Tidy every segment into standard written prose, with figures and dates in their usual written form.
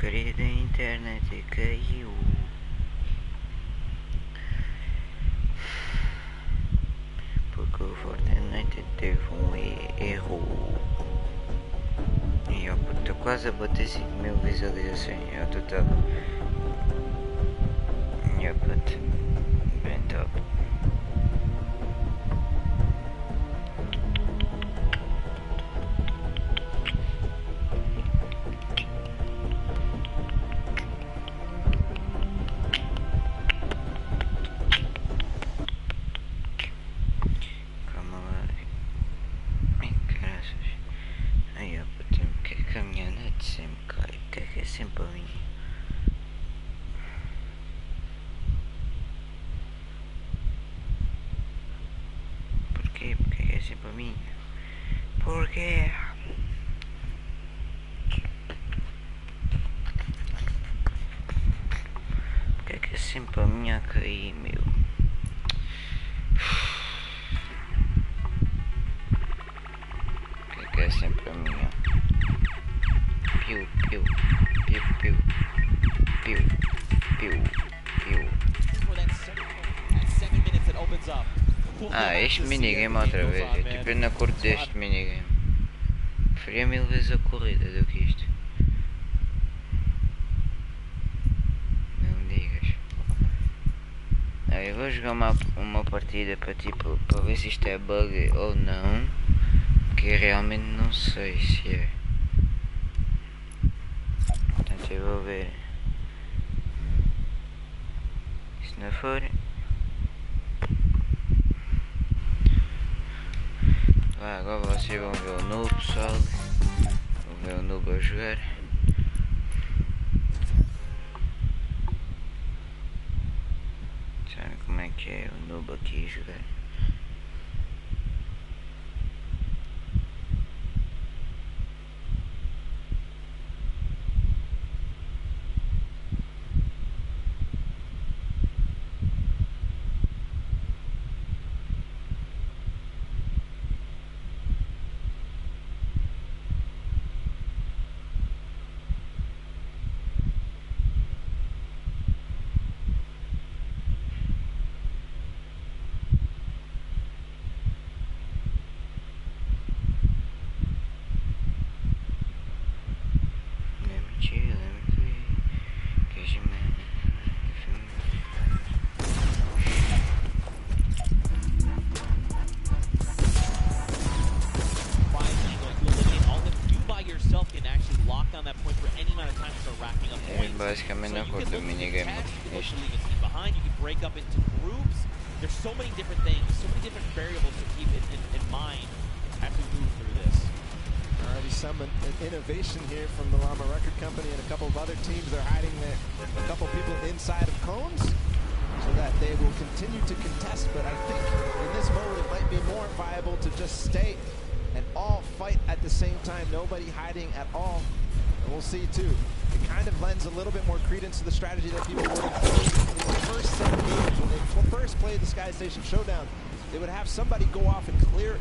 querida internet caiu. Porque o Fortnite teve um erro. E eu estou quase a bater 5.000 visualizações. Eu estou bem top. Sempre a minha. Porquê? Porque é sempre a minha. Porquê? Porque é sempre a minha a cair, meu? Porque é sempre a minha? Piu, piu, piu, piu, piu, piu, piu. Este minigame outra vez. Eu tipo, eu não curto deste minigame. Preferia 1000 vezes a corrida do que isto. Não me digas. Eu vou jogar uma partida para tipo, para ver se isto é bug ou não. Porque eu realmente não sei se é. Portanto eu vou ver. Se não for, agora vocês vão ver o noob, pessoal. Vão ver o noob a jogar. Sabe como é que é o noob aqui a jogar? Basicamente não curto o minigame. There's so many different things, so many different variables to keep in mind as we move through this. Already some innovation here from the Llama Record Company and a couple of other teams. They're hiding a couple people inside of cones so that they will continue to contest. But I think in this mode it might be more viable to just stay and all fight at the same time. Nobody hiding at all. And we'll see too. It kind of lends a little bit more credence to the strategy that people were employing in the first set of games when they first played the Sky Station Showdown. They would have somebody go off and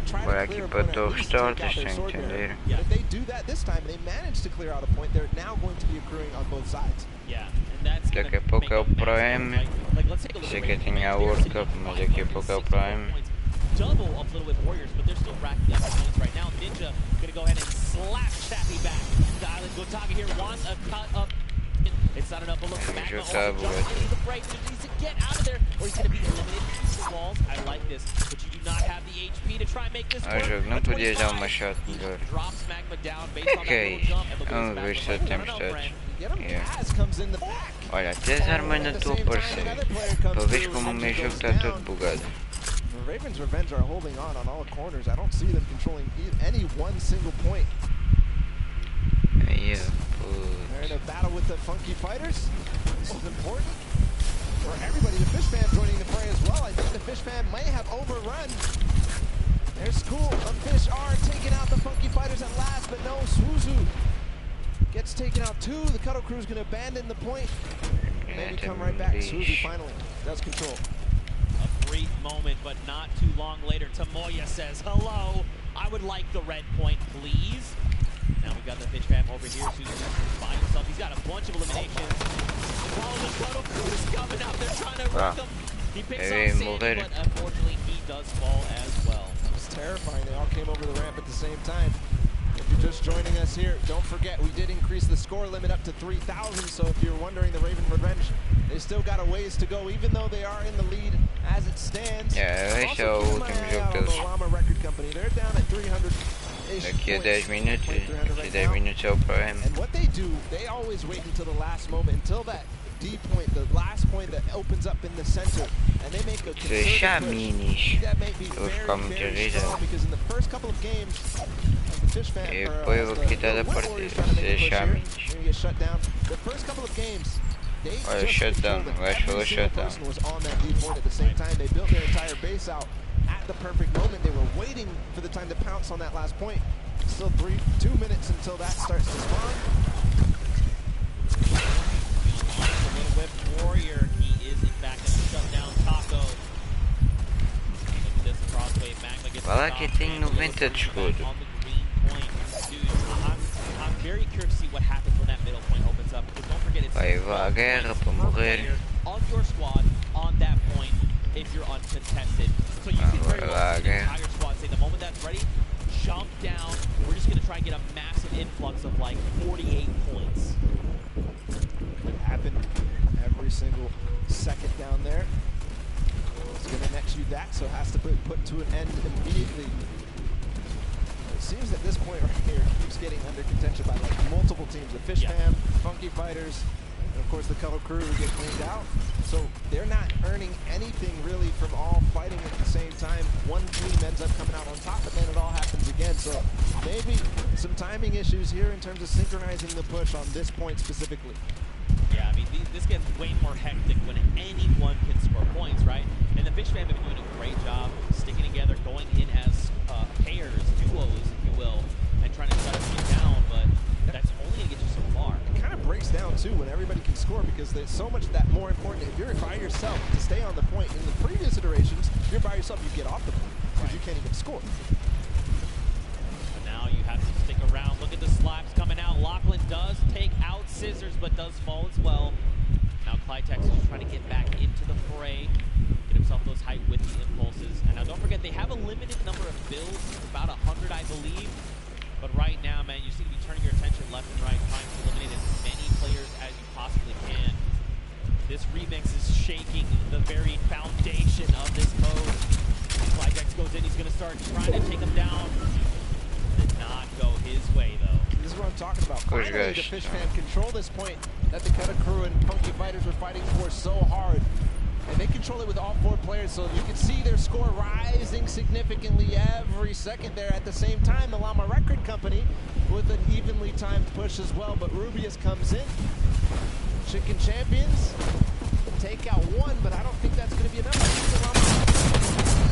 try to clear a point, at least take out their sword bearer. But if they do that this time, they manage to clear out a point, they're now going to be accruing on both sides. Yeah, and that's daqui a pouco é o Prime. Sei que tinha a World Cup, mas daqui a pouco é o Prime. Double of Little Whip Warriors, but they're still racking up points right now. Ninja gonna go ahead and slap Chappie back. Gotaga here wants a cut up. It's not enough. Look, Magma also jumps into the break. Just needs to get out of there, or he's gonna be eliminated from the walls. I like this, but you do not have the HP to try and make this work. Não podia dar uma shot melhor. Drops Magma down based on that little jump, and look Vamos ver se temos touch. Olha, até as armas não estão a aparecer. Para ver como o meu jogo está todo bugado. Raven's Revenge are holding on all corners. I don't see them controlling any one single point. Yeah, they're in a battle with the Funky Fighters. This is important for everybody. The Fish Fan joining the fray as well. I think the Fish Fan may have overrun. Their school of Fish are taking out the Funky Fighters at last, but no, Suzu gets taken out too. The Cuddle Crew is going to abandon the point. Maybe come right back. Suzu finally does control. A brief moment, but not too long later, Tamoya says, hello, I would like the red point, please. Now we've got the Fish Fam over here. Susan by himself. He's got a bunch of eliminations. The Chrono Crew is coming out. They're trying to wreck him. He picks off Sandy, but unfortunately he does fall as well. It was terrifying. They all came over the ramp at the same time. If you're just joining us here, don't forget we did increase the score limit up to 3,000. So if you're wondering, the Raven Revenge, they still got a ways to go, even though they are in the lead as it stands. Ja, esse é o último jogo deles. They're down at 300. Daqui a 10 minutos, daqui a 10 minutos é o Prime. And what they do, they always wait until the last moment, until that D point, the last point that opens up in the center, and they make a Deixa minis. that may be Eu vou ficar muito strong, because in the first couple of games, the Fish Fam, E depois eu vou quitar a partida. Deixa minis. get shut down. The first couple of games, they Olha, just shutdown. controlled it. Vai Every fazer single shutdown. person was on that D point at the same time. They built their entire base out at the perfect moment. They were waiting for the time to pounce on that last point. Still 2 minutes until that starts to spawn. Whip Warrior, he is in fact going to shut down Taco. Look at this crossway. Magma gets Fala que tem 90 de escudo. on the green point. Dude, I'm very curious to see what happens when that middle point opens up. Because don't forget, it's Vai a guerra para morrer. on your squad on that point if you're uncontested. So you can very well see the entire squad say the moment that's ready, jump down. We're just going to try and get a massive influx of like 48 points. Happen every single second down there. It's going to next you that, so has to put to an end immediately. It seems that this point right here keeps getting under contention by like multiple teams. The Fish Fam, Funky Fighters, and of course the Color Crew who get cleaned out. So they're not earning anything really from all fighting at the same time. One team ends up coming out on top, but then it all happens again. So maybe some timing issues here in terms of synchronizing the push on this point specifically. Yeah, I mean, this gets way more hectic when anyone can score points, right? And the Fish Fam have been doing a great job sticking together, going in as pairs, duos, if you will, and trying to shut everything down, but that's only going to get you so far. It kind of breaks down, too, when everybody can score, because there's so much that more important. If you're by yourself, to stay on the point, in the previous iterations, if you're by yourself, you get off the point, because you can't even score. But now you have to stick around. Look at the slaps coming out. Lachlan does take out Scissors, but does fall as well. Now Clytex is just trying to get back into the fray, get himself those height with the impulses. And now don't forget, they have a limited number of builds, about 100, I believe. But right now, man, you just need to be turning your attention left and right, trying to eliminate as many players as you possibly can. This remix is shaking the very foundation of this mode. Clytex goes in, he's going to start trying to take him down. Did not go his way, though. This is what I'm talking about. Finally, the Fish Fam control this point that the Cutter Crew and Funky Fighters were fighting for so hard. And they control it with all 4 players, so you can see their score rising significantly every second there. At the same time, the Llama Record Company with an evenly timed push as well, but Rubius comes in. Chicken Champions take out 1, but I don't think that's going to be enough.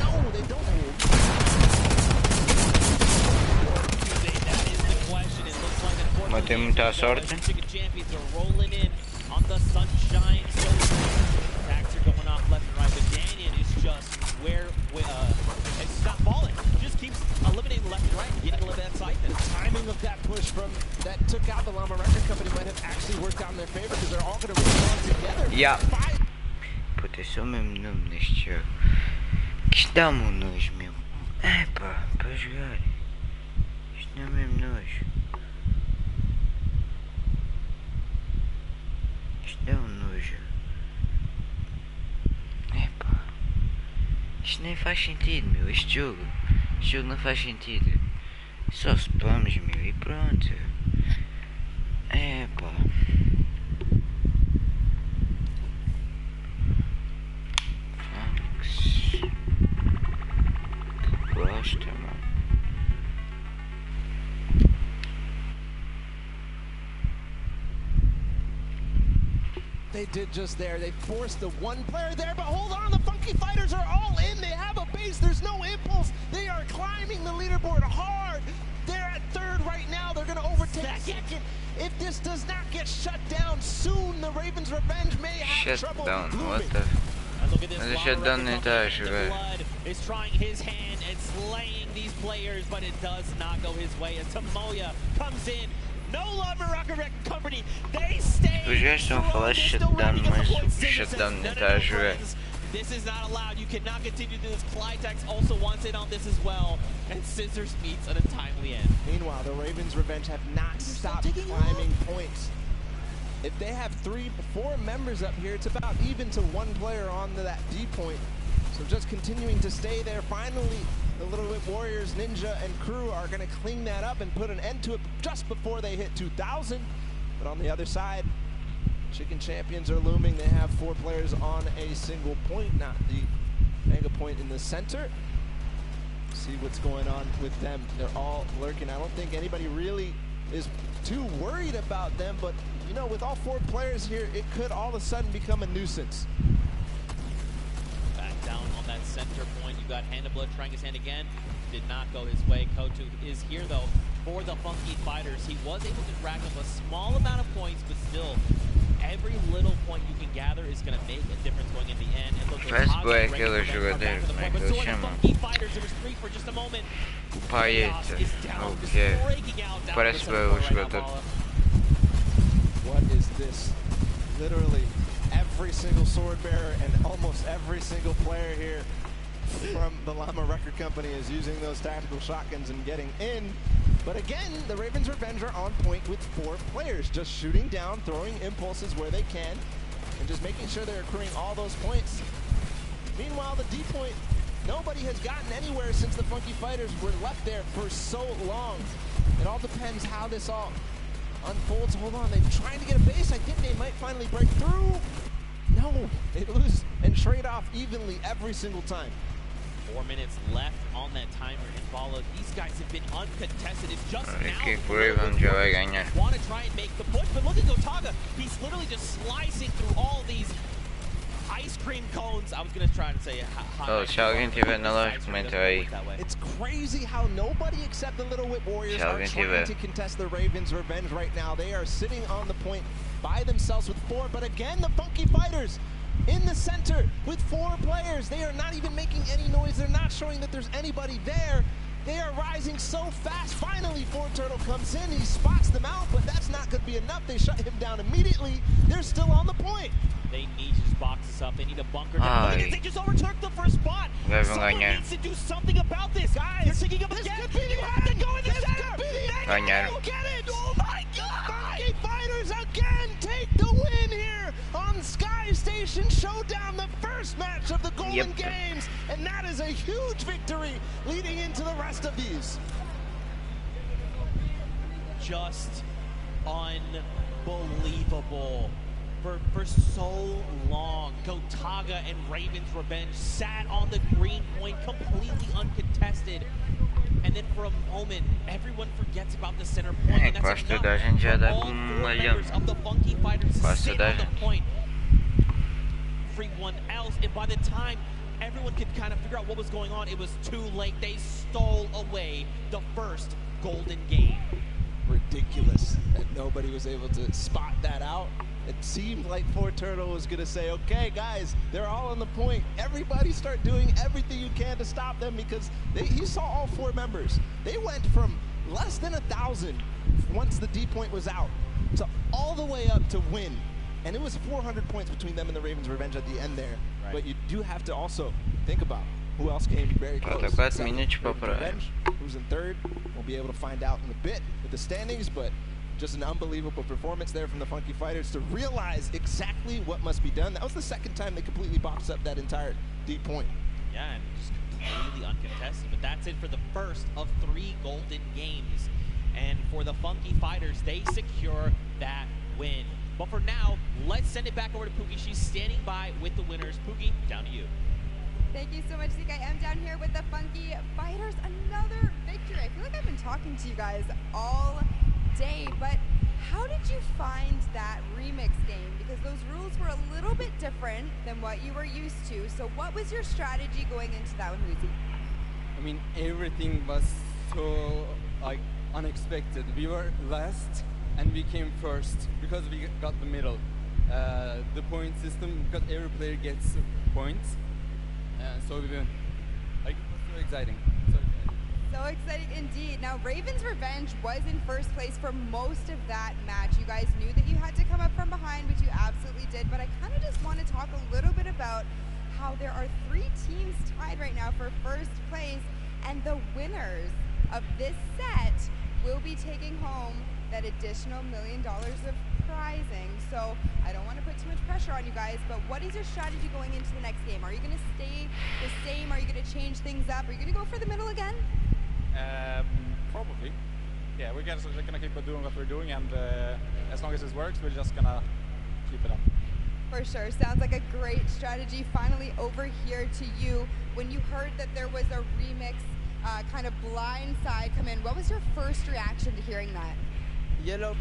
No, they don't hold. Matei muita sorte. Chicken Champions are rolling in on the Sunshine Soldier. Attacks are going off left and right, but Daniel is just it's not falling. Just keeps eliminating left and right, getting a little bit of siphon. The timing of that push from that took out the Llama Record Company might have actually worked out in their favor, because they're all going to respond together. Yeah. Puta, esse é o mesmo nome neste jogo. Que isto dá-me um nojo, meu. Epá, para jogar. Isto não é mesmo nojo. Isto dá um nojo. Epá. Isto nem faz sentido, meu. Este jogo não faz sentido. Só spams, meu, e pronto. Epá. Bosta, mano. They did just there. They forced the one player there, but hold on, the Funky Fighters are all in. They have a base. There's no impulse. They are climbing the leaderboard hard. They're at 3rd right now. They're going to overtake 2nd. If this does not get shut down soon, the Ravens' Revenge may have trouble. Shut down, what the... Look at this. Mas shut down nem está a jogar. is trying his hand and slaying these players, but it does not go his way as Tamoya comes in. No longer Rocket Company. They stay. Os gajos estão a falar shutdown, mas o shutdown nem está a jogar. This is not allowed. You cannot continue to do this. Clydex also wants in on this as well. And Scissors meets at a timely end. Meanwhile, the Ravens Revenge have not stopped climbing points. If they have 4 members up here, it's about even to 1 player on that D point. So just continuing to stay there. Finally, the Little Whip Warriors, Ninja, and crew are going to clean that up and put an end to it just before they hit 2,000. But on the other side, Chicken Champions are looming. They have 4 players on a single point, not the mega point in the center. See what's going on with them. They're all lurking. I don't think anybody really is too worried about them, but you know, with all 4 players here, it could all of a sudden become a nuisance. Back down on that center point, you got Handablood trying his hand again. Did not go his way. Kotu is here though for the Funky Fighters. He was able to rack up a small amount of points, but still, every little point you can gather is going to make a difference going in the end. And look, Facebook é aquele jogador, como é que ele chama? O Paeta, o que é? Parece bem o jogador. What is this? Literally every single sword bearer and almost every single player here from the Llama Record Company is using those tactical shotguns and getting in. But again, the Ravens Revenge are on point with 4 players, just shooting down, throwing impulses where they can, and just making sure they're accruing all those points. Meanwhile, the D point, nobody has gotten anywhere since the Funky Fighters were left there for so long. It all depends how this all unfolds. Hold on, they're trying to get a base. I think they might finally break through. No, they lose and trade off evenly every single time. 4 minutes left on that timer and follow. These guys have been uncontested. It's just now. Want to try and make the push, but look at Gotaga. He's literally just slicing through all these ice cream cones. I was going to try and say se alguém tiver na live, comenta aí. It's crazy how nobody except the Little Whip Warriors are trying to contest the Ravens Revenge right now. They are sitting on the point by themselves with 4, but again, the Funky Fighters in the center with 4 players. They are not even making any noise. They're not showing that there's anybody there. They are rising so fast. Finally, Turtle comes in. He spots them out, but that's not going to be enough. They shut him down immediately. They're still on the point. They need to just box this up. They need a bunker down. Look at this. They just overtook the first spot. Someone needs to do something about this. Guys, they're taking up again. You have to go in the center. They will get it. Oh my God. Funky Fighters again take the win here on Sky Station Showdown, the first match of the Golden Games. And that is a huge victory leading into the rest of these. Just unbelievable. For so long, Gotaga and Ravens Revenge sat on the green point completely uncontested. And then for a moment, everyone forgets about the center point. And that's enough for all 4 members of the Funky Fighters to sit on the point. Everyone else, and by the time everyone could kind of figure out what was going on, it was too late. They stole away the first golden game. Ridiculous that nobody was able to spot that out. It seemed like Turtle was going to say, okay, guys, they're all on the point. Everybody start doing everything you can to stop them, because he saw all 4 members. They went from less than 1,000 once the D point was out to all the way up to win. And it was 400 points between them and the Ravens Revenge at the end there. Right. But you do have to also think about who else came very close. Revenge, who's in 3rd. We'll be able to find out in a bit with the standings, but just an unbelievable performance there from the Funky Fighters to realize exactly what must be done. That was the 2nd time they completely boxed up that entire D point. Yeah, and just completely uncontested. But that's it for the first of 3 golden games. And for the Funky Fighters, they secure that win. But for now, let's send it back over to Pookie. She's standing by with the winners. Pookie, down to you. Thank you so much, Zeke. I am down here with the Funky Fighters. Another victory. I feel like I've been talking to you guys all day, but how did you find that remix game? Because those rules were a little bit different than what you were used to. So what was your strategy going into that one, Huzi? I mean, everything was so unexpected. We were last and we came first because we got the middle. The point system, because every player gets points, so we win. So exciting. So exciting. So exciting indeed. Now, Raven's Revenge was in first place for most of that match. You guys knew that you had to come up from behind, which you absolutely did, but I kind of just want to talk a little bit about how there are 3 teams tied right now for first place, and the winners of this set will be taking home that additional $1 million of prizing. So I don't want to put too much pressure on you guys, but what is your strategy going into the next game? Are you going to stay the same? Are you going to change things up? Are you going to go for the middle again? Probably. Yeah, we're gonna keep doing what we're doing, and as long as it works, we're just gonna keep it up. For sure. Sounds like a great strategy. Finally over here to you. When you heard that there was a remix kind of blind side come in, what was your first reaction to hearing that? Yellow